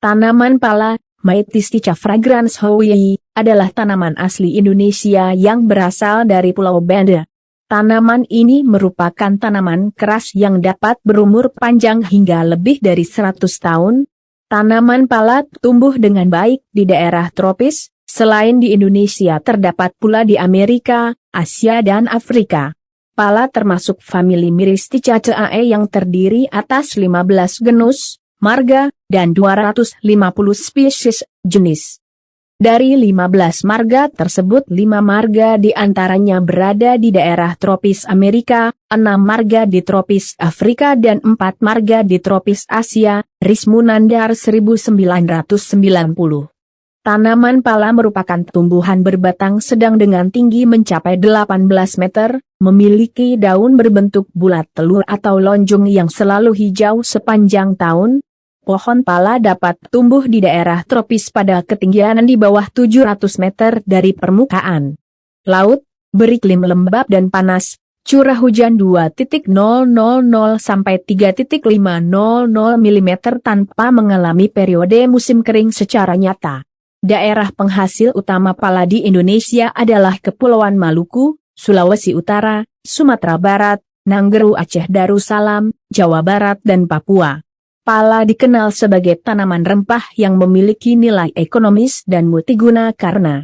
Tanaman pala, Mythistica fragrans Hoyi, adalah tanaman asli Indonesia yang berasal dari Pulau Banda. Tanaman ini merupakan tanaman keras yang dapat berumur panjang hingga lebih dari 100 tahun. Tanaman pala tumbuh dengan baik di daerah tropis, selain di Indonesia terdapat pula di Amerika, Asia dan Afrika. Pala termasuk famili Myristicaceae yang terdiri atas 15 genus, marga, dan 250 spesies jenis. Dari 15 marga tersebut 5 marga diantaranya berada di daerah tropis Amerika, 6 marga di tropis Afrika dan 4 marga di tropis Asia. Rismunandar 1990. Tanaman pala merupakan tumbuhan berbatang sedang dengan tinggi mencapai 18 meter, memiliki daun berbentuk bulat telur atau lonjong yang selalu hijau sepanjang tahun. Pohon pala dapat tumbuh di daerah tropis pada ketinggian di bawah 700 meter dari permukaan laut, beriklim lembab dan panas, curah hujan 2,000 sampai 3,500 mm tanpa mengalami periode musim kering secara nyata. Daerah penghasil utama pala di Indonesia adalah Kepulauan Maluku, Sulawesi Utara, Sumatera Barat, Nanggeru Aceh Darussalam, Jawa Barat dan Papua. Pala dikenal sebagai tanaman rempah yang memiliki nilai ekonomis dan multiguna karena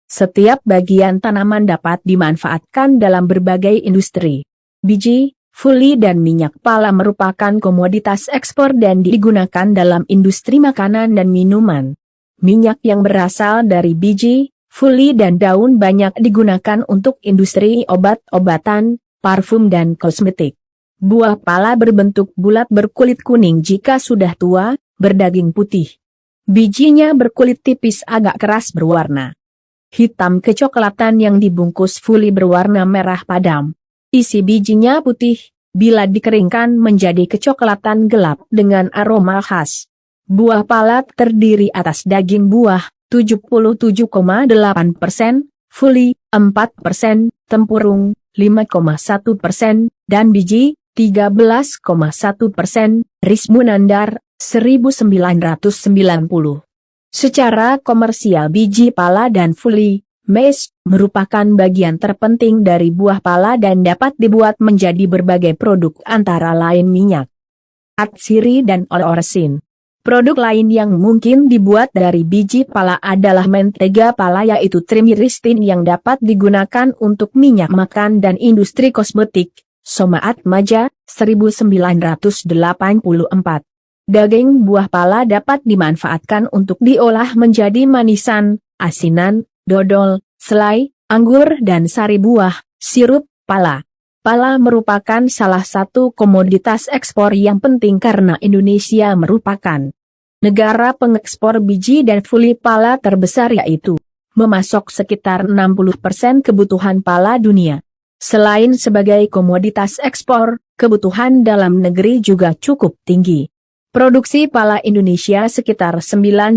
setiap bagian tanaman dapat dimanfaatkan dalam berbagai industri. Biji, fuli dan minyak pala merupakan komoditas ekspor dan digunakan dalam industri makanan dan minuman. Minyak yang berasal dari biji, fuli dan daun banyak digunakan untuk industri obat-obatan, parfum dan kosmetik. Buah pala berbentuk bulat berkulit kuning jika sudah tua, berdaging putih. Bijinya berkulit tipis agak keras berwarna hitam kecoklatan yang dibungkus fuli berwarna merah padam. Isi bijinya putih, bila dikeringkan menjadi kecoklatan gelap dengan aroma khas. Buah pala terdiri atas daging buah, 77,8%, fuli, 4%, tempurung, 5,1%, dan biji, 13,1%, Rismunandar, 1990. Secara komersial biji pala dan fuli, maize, merupakan bagian terpenting dari buah pala dan dapat dibuat menjadi berbagai produk antara lain minyak, atsiri dan olor-olor. Produk lain yang mungkin dibuat dari biji pala adalah mentega pala yaitu trimiristin yang dapat digunakan untuk minyak makan dan industri kosmetik. Somaat Maja, 1984. Daging buah pala dapat dimanfaatkan untuk diolah menjadi manisan, asinan, dodol, selai, anggur dan sari buah, sirup pala. Pala merupakan salah satu komoditas ekspor yang penting karena Indonesia merupakan negara pengekspor biji dan fuli pala terbesar yaitu memasok sekitar 60% kebutuhan pala dunia. Selain sebagai komoditas ekspor, kebutuhan dalam negeri juga cukup tinggi. Produksi pala Indonesia sekitar 19,9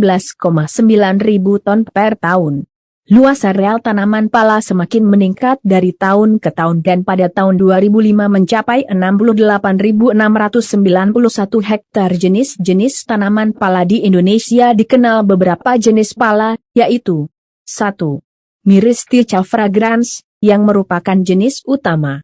ribu ton per tahun. Luas areal tanaman pala semakin meningkat dari tahun ke tahun dan pada tahun 2005 mencapai 68.691 hektar. Jenis-jenis tanaman pala di Indonesia dikenal beberapa jenis pala, yaitu 1. Myristica fragrans, yang merupakan jenis utama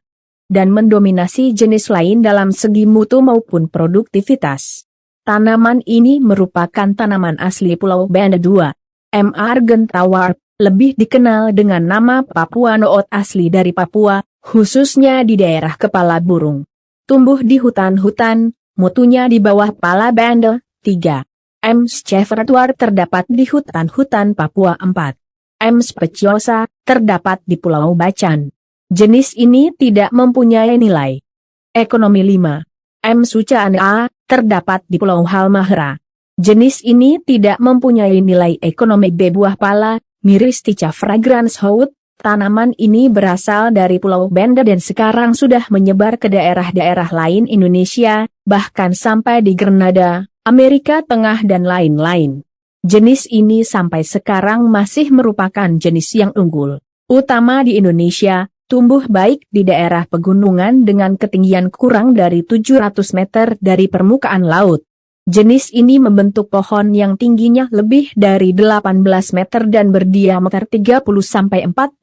dan mendominasi jenis lain dalam segi mutu maupun produktivitas. Tanaman ini merupakan tanaman asli Pulau Banda 2. M. argentawar, lebih dikenal dengan nama Papua Noot asli dari Papua, khususnya di daerah kepala burung. Tumbuh di hutan-hutan, mutunya di bawah pala Banda. 3. M. schefratwar terdapat di hutan-hutan Papua. 4. M. speciosa, terdapat di Pulau Bacan. Jenis ini tidak mempunyai nilai ekonomi. 5. M. sucaana, terdapat di Pulau Halmahera. Jenis ini tidak mempunyai nilai ekonomi. B. buah pala, Myristica fragrans Hout, tanaman ini berasal dari Pulau Banda dan sekarang sudah menyebar ke daerah-daerah lain Indonesia, bahkan sampai di Grenada, Amerika Tengah dan lain-lain. Jenis ini sampai sekarang masih merupakan jenis yang unggul utama di Indonesia, tumbuh baik di daerah pegunungan dengan ketinggian kurang dari 700 meter dari permukaan laut. Jenis ini membentuk pohon yang tingginya lebih dari 18 meter dan berdiameter 30-45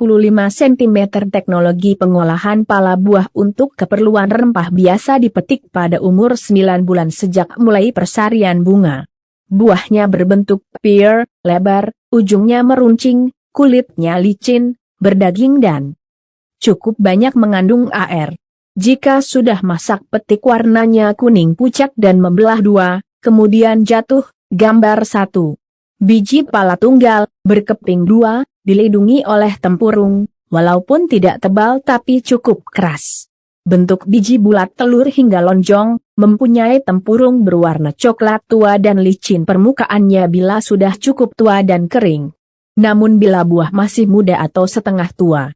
cm. Teknologi pengolahan pala buah untuk keperluan rempah biasa dipetik pada umur 9 bulan sejak mulai persarian bunga. Buahnya berbentuk pear, lebar, ujungnya meruncing, kulitnya licin, berdaging dan cukup banyak mengandung air. Jika sudah masak petik warnanya kuning pucat dan membelah dua. Kemudian jatuh, gambar 1. Biji pala tunggal, berkeping 2, dilindungi oleh tempurung, walaupun tidak tebal tapi cukup keras. Bentuk biji bulat telur hingga lonjong, mempunyai tempurung berwarna coklat tua dan licin permukaannya bila sudah cukup tua dan kering. Namun bila buah masih muda atau setengah tua,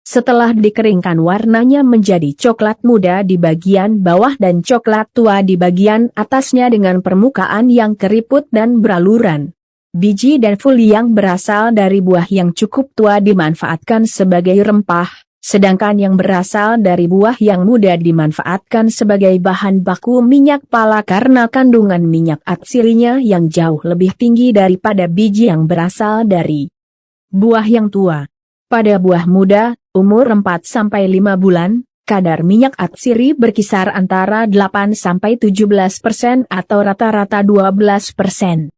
setelah dikeringkan warnanya menjadi coklat muda di bagian bawah dan coklat tua di bagian atasnya dengan permukaan yang keriput dan beraluran. Biji dan fuli yang berasal dari buah yang cukup tua dimanfaatkan sebagai rempah, sedangkan yang berasal dari buah yang muda dimanfaatkan sebagai bahan baku minyak pala karena kandungan minyak atsirinya yang jauh lebih tinggi daripada biji yang berasal dari buah yang tua. Pada buah muda, umur 4-5 bulan, kadar minyak atsiri berkisar antara 8-17% atau rata-rata 12%.